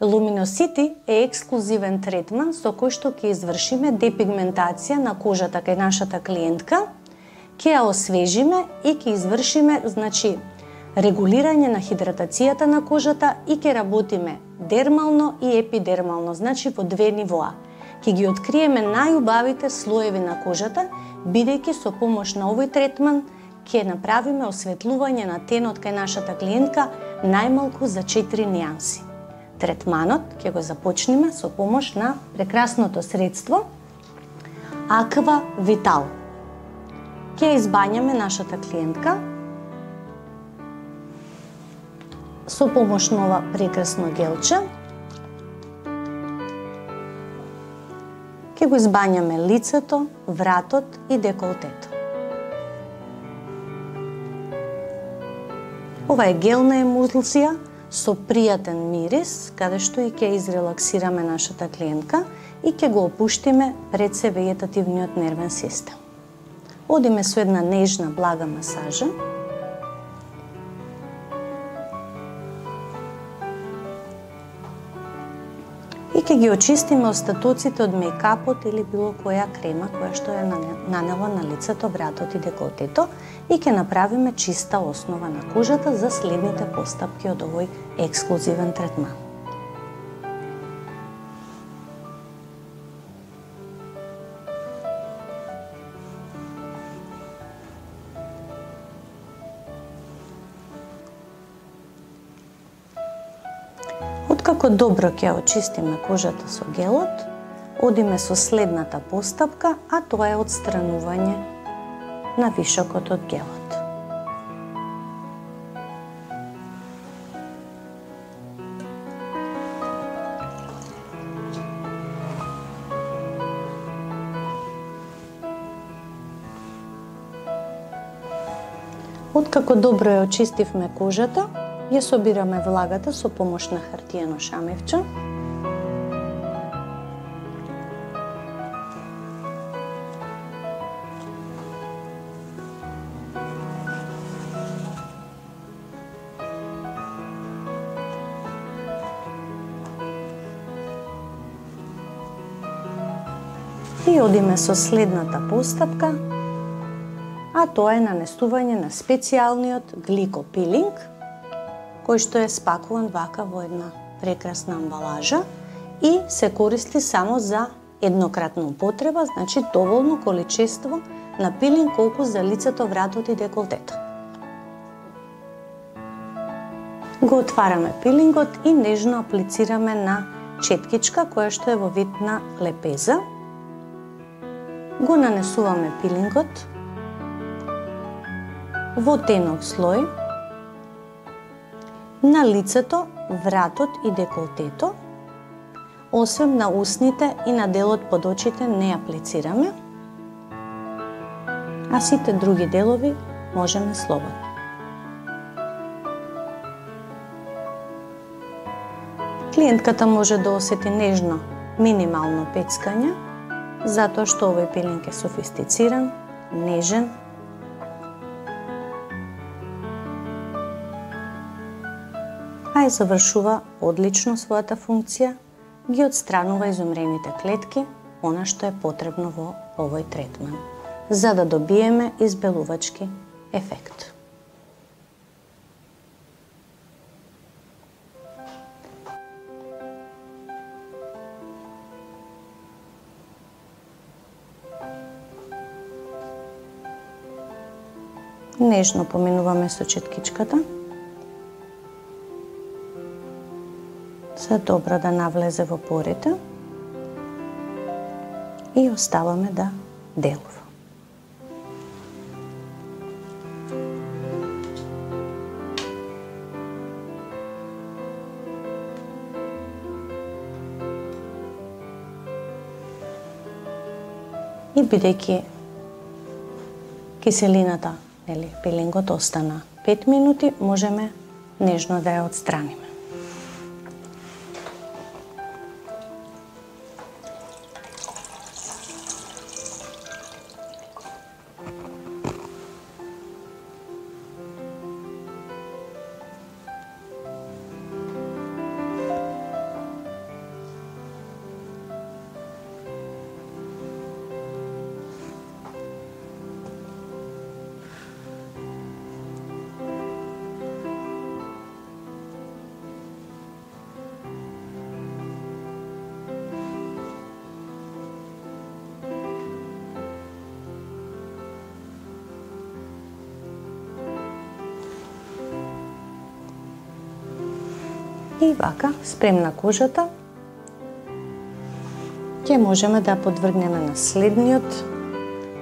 Луминосити е ексклузивен третман со кој што ќе извршиме депигментација на кожата кај нашата клиентка, ќе ја освежиме и ќе извршиме, регулирање на хидратацијата на кожата и ќе работиме дермално и епидермално, во две нивоа. Ќе ги откриеме најубавите слоеви на кожата, бидејќи со помош на овој третман ќе направиме осветлување на тенот кај нашата клиентка најмалку за 4 нијанси. Третманот ќе го започнеме со помош на прекрасното средство Аква Витал. Ќе избањаме нашата клиентка со помош на ова прекрасно гелче. Ќе го избањаме лицето, вратот и деколтето. Ова е гелна емулзија со пријатен мирис, каде што и ќе изрелаксираме нашата клиентка и ќе го опуштиме пред се вегетативниот нервен систем. Одиме со една нежна, блага масажа. И ќе ги очистиме остатоците од мејкапот или било која крема која што е нанела на лицето, вратот и деколтето и ќе направиме чиста основа на кожата за следните постапки од овој ексклузивен третман. Откако добро ќе очистиме кожата со гелот, одиме со следната постапка, а тоа е отстранување на вишокот од гелот. Откако добро ја очистивме кожата, ја собираме влагата со помош на хартиено шамевче. И одиме со следната постапка, а тоа е нанесување на специјалниот гликопилинг, кој што е спакуван вака во една прекрасна амбалажа и се користи само за еднократна употреба, доволно количество на пилинг колку за лицето, вратот и деколтето. Го отвараме пилингот и нежно аплицираме на четкичка која што е во вид на лепеза. Го нанесуваме пилингот во тенок слој на лицето, вратот и деколтето, освен на усните и на делот под очите не аплицираме, а сите други делови можеме слободно. Клиентката може да осети нежно, минимално пецкање, затоа што овој пилинг е софистициран, нежен, а и завршува одлично својата функција, ги отстранува изумрените клетки, она што е потребно во овој третман, за да добиеме избелувачки ефект. Нежно поминуваме со четкичката, за добро да навлезе во порите и оставаме да делува. И бидејќи киселината, пилингот остана 5 минути, можеме нежно да ја отстраниме. И вака, спремна кожата, ќе можеме да подвргнеме на следниот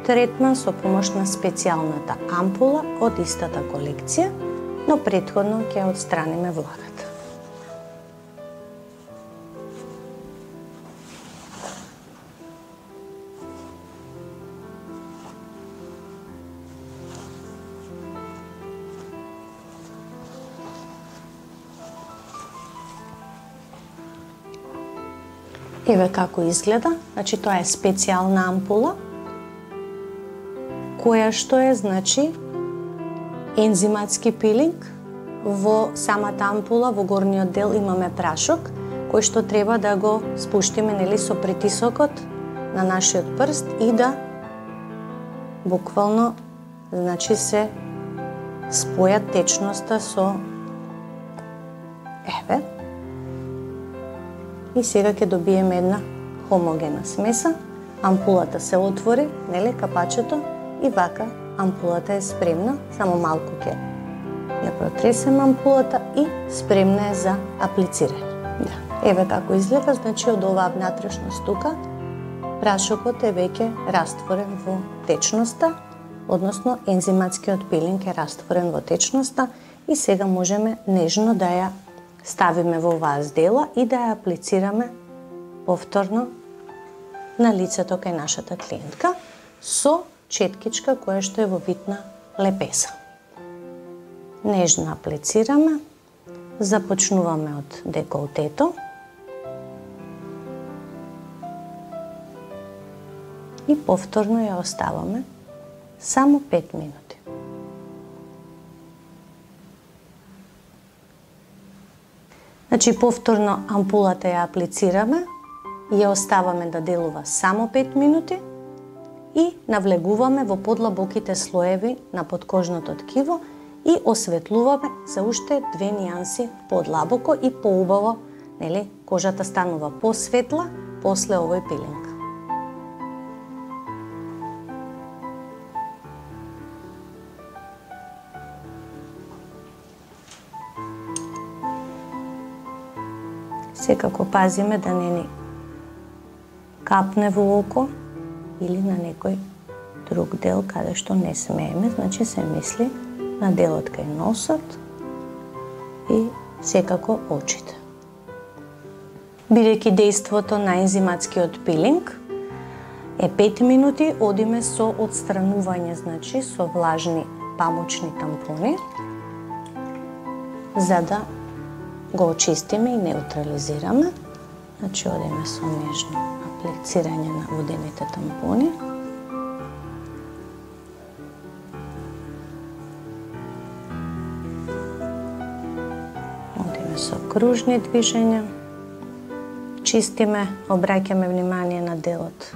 третман со помош на специјалната ампула од истата колекција, но претходно ќе отстраниме влагата. Еве како изгледа, значи тоа е специјална ампула, која што е, значи, ензиматски пилинг. Во самата ампула, во горниот дел имаме прашок, кој што треба да го спуштиме, нели, со притисокот на нашиот прст и да буквално, значи, се спојат течноста со еве. И сега ќе добиеме една хомогена смеса. Ампулата се отвори, нели, капачето, и вака ампулата е спремна. Само малку ќе ја протресеме ампулата и спремна е за аплицирање. Да. Еве како изгледа, значи од оваа внатрешна стука прашокот е веќе растворен во течноста, односно ензиматскиот пилинг е растворен во течноста и сега можеме нежно да ја ставиме во оваа здела и да ја аплицираме повторно на лицето кај нашата клиентка со четкичка која што е во вид на лепеса. Нежно аплицираме, започнуваме од деколтето и повторно ја оставаме само 5 минути. Значи, повторно ампулата ја аплицираме, ја оставаме да делува само 5 минути и навлегуваме во подлабоките слоеви на подкожното ткиво и осветлуваме за уште 2 нијанси подлабоко и поубаво, нели, кожата станува посветла после овој пилинг. Секако пазиме да не ни капне во око или на некој друг дел каде што не смееме, значи се мисли на делот кај носот и секако очите. Бидејќи дејството на ензиматскиот пилинг е 5 минути, одиме со отстранување, значи со влажни памучни тампони, за да го очистиме и неутрализираме. Значи, одиме со нежно аплицирање на водените тампони. Одиме со кружни движења. Чистиме, обраќаме внимание на делот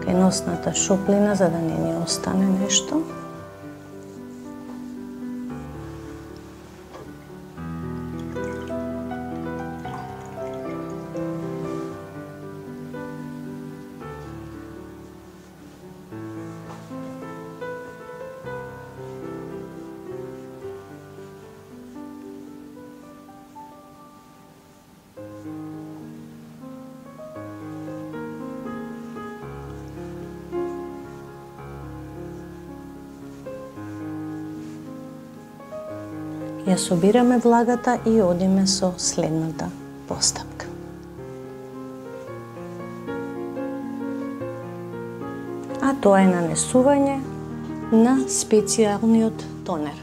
кај носната шуплина, за да не ни остане нешто. Ја собираме влагата и одиме со следната постапка. А тоа е нанесување на специјалниот тонер.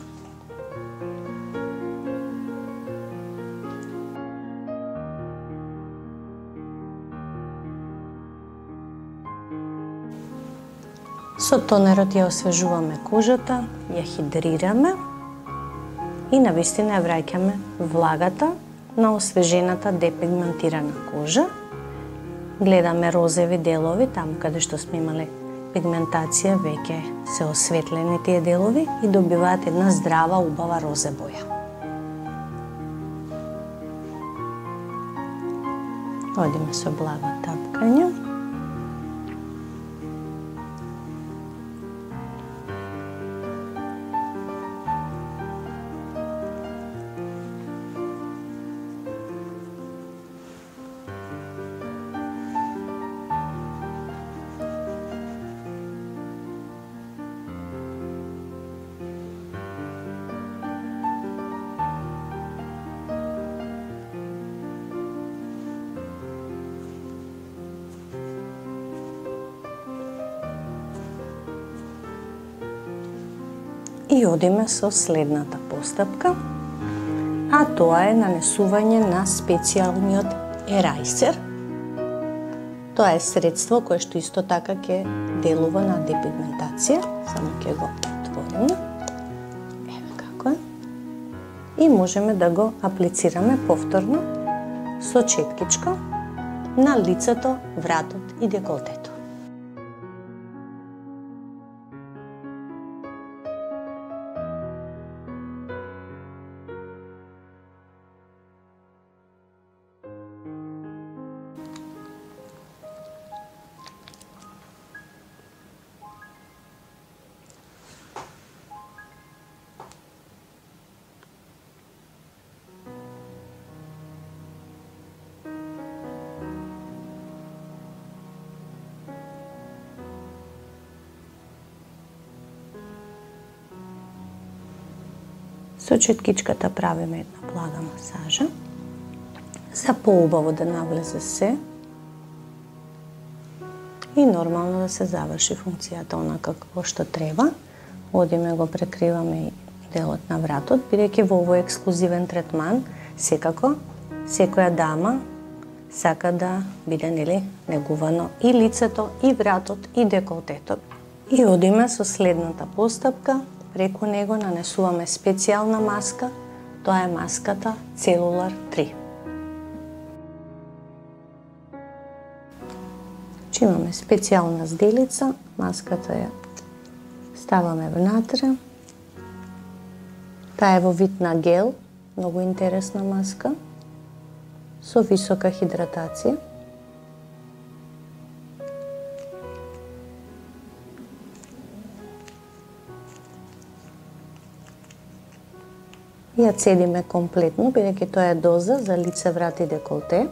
Со тонерот ја освежуваме кожата, ја хидрираме и навистина ја враќаме влагата на освежената депигментирана кожа. Гледаме розови делови, таму каде што сме имале пигментација, веќе се осветлени тие делови и добиваат една здрава, убава розе боја. Одиме со благо тапкање. И одиме со следната постапка, а тоа е нанесување на специјалниот ерайсер. Тоа е средство кое што исто така ќе делува на депигментација. Само ќе го отвориме. Еве како е. И можеме да го аплицираме повторно со четкичка на лицето, вратот и деколтето. Со четкичката правиме една блага масажа за поубаво да навлезе се и нормално да се заврши функцијата онака како што треба. Одиме го прекриваме и делот на вратот, бидејќи во овој ексклузивен третман секако секоја дама сака да биде негувано и лицето, и вратот, и деколтето. И одиме со следната постапка. Преку него нанесуваме специјална маска, тоа е маската Cellular 3. Имаме специјална зделица, маската ја ставаме внатре. Таа е во вид на гел, многу интересна маска, со висока хидратација. Ја цедиме комплетно, бидејќи тоа е доза за лице, врат и деколте.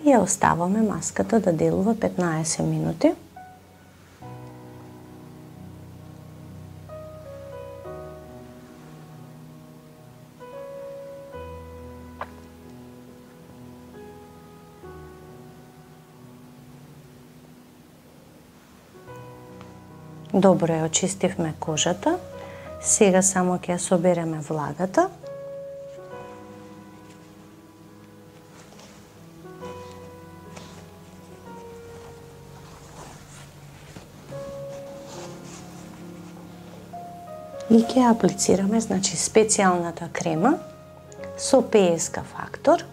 И ја оставаме маската да делува 15 минути. Добро ја очистивме кожата. Сега само ќе ја собереме влагата. И ќе ја аплицираме, значи, специјалната крема со ПСК фактор.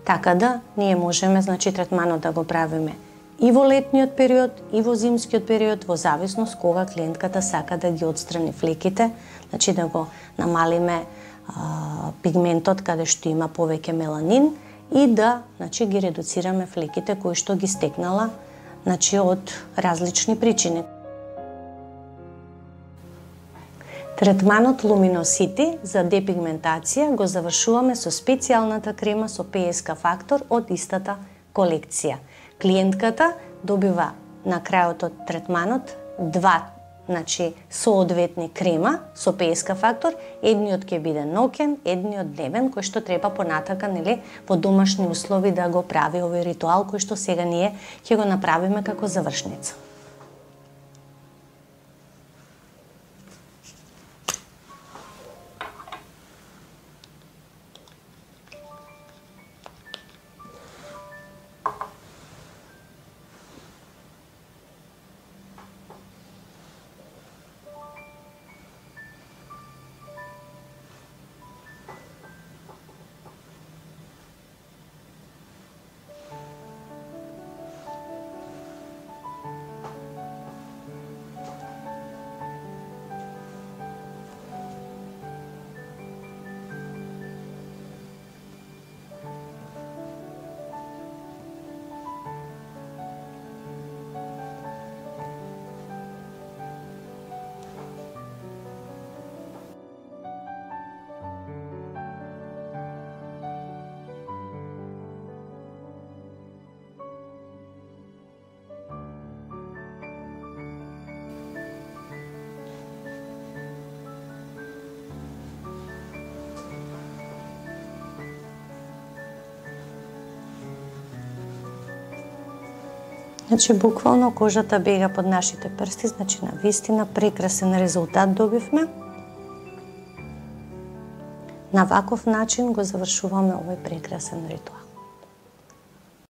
Така да ние можеме, значи, третманот да го правиме и во летниот период, и во зимскиот период, во зависност кога клиентката сака да ги отстрани флеките, значи да го намалиме пигментот каде што има повеќе меланин и да, значи, ги редуцираме флеките кои што ги стекнала, значи, од различни причини. Третманот Luminosity за депигментација го завршуваме со специјалната крема со ПСК фактор од истата колекција. Клиентката добива на крајот од третманот два, значи, соодветни крема со ПСК фактор, едниот ќе биде ноќен, едниот дневен, кој што треба понатака, нели, во домашни услови да го прави овој ритуал кој што сега ние ќе го направиме како завршница. Значи, буквално кожата бега под нашите прсти, значи на вистина прекрасен резултат добивме. На ваков начин го завршуваме овој прекрасен ритуал.